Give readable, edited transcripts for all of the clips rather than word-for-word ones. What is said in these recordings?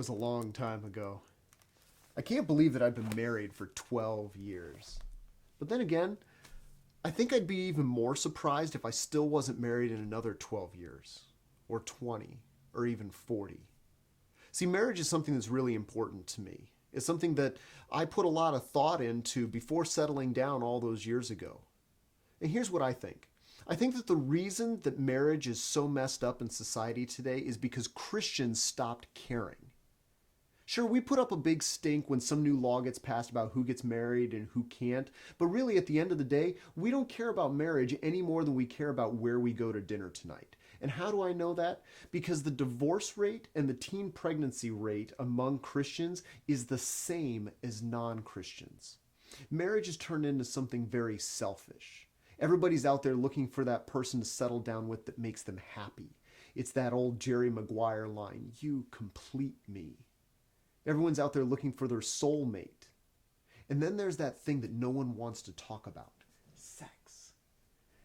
was a long time ago. I can't believe that I've been married for 12 years. But then again, I think I'd be even more surprised if I still wasn't married in another 12 years, or 20, or even 40. See, marriage is something that's really important to me. It's something that I put a lot of thought into before settling down all those years ago. And here's what I think. I think that the reason that marriage is so messed up in society today is because Christians stopped caring. Sure, we put up a big stink when some new law gets passed about who gets married and who can't, but really at the end of the day, we don't care about marriage any more than we care about where we go to dinner tonight. And how do I know that? Because the divorce rate and the teen pregnancy rate among Christians is the same as non-Christians. Marriage has turned into something very selfish. Everybody's out there looking for that person to settle down with that makes them happy. It's that old Jerry Maguire line, "You complete me." Everyone's out there looking for their soulmate. And then there's that thing that no one wants to talk about, sex.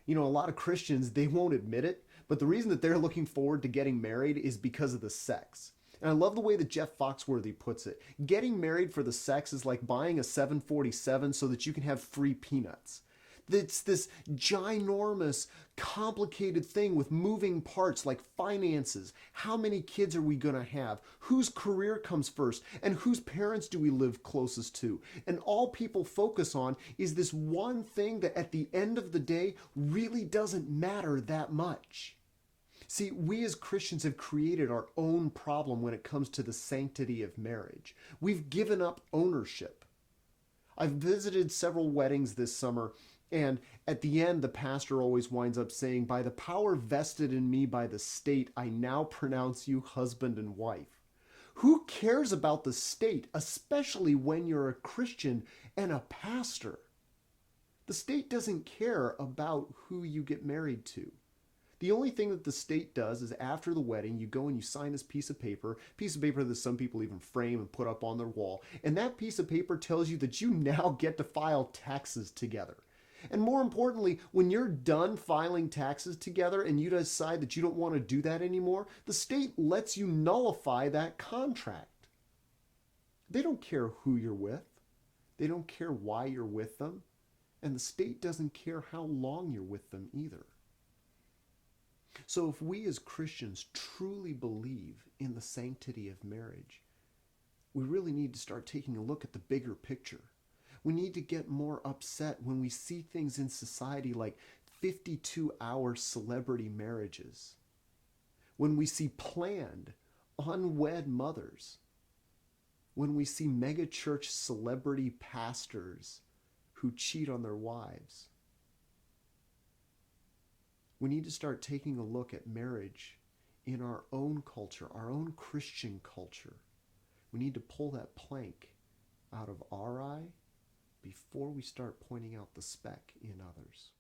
A lot of Christians, they won't admit it, but the reason that they're looking forward to getting married is because of the sex. And I love the way that Jeff Foxworthy puts it. Getting married for the sex is like buying a 747 so that you can have free peanuts. It's this ginormous, complicated thing with moving parts like finances. How many kids are we going to have? Whose career comes first? And whose parents do we live closest to? And all people focus on is this one thing that at the end of the day really doesn't matter that much. See, we as Christians have created our own problem when it comes to the sanctity of marriage. We've given up ownership. I've visited several weddings this summer, and at the end, the pastor always winds up saying, "By the power vested in me by the state, I now pronounce you husband and wife." Who cares about the state, especially when you're a Christian and a pastor? The state doesn't care about who you get married to. The only thing that the state does is after the wedding, you go and you sign this piece of paper that some people even frame and put up on their wall. And that piece of paper tells you that you now get to file taxes together. And more importantly, when you're done filing taxes together and you decide that you don't want to do that anymore, the state lets you nullify that contract. They don't care who you're with. They don't care why you're with them. And the state doesn't care how long you're with them either. So if we as Christians truly believe in the sanctity of marriage, we really need to start taking a look at the bigger picture. We need to get more upset when we see things in society like 52-hour celebrity marriages, when we see planned, unwed mothers, when we see megachurch celebrity pastors who cheat on their wives. We need to start taking a look at marriage in our own culture, our own Christian culture. We need to pull that plank out of our eye before we start pointing out the speck in others.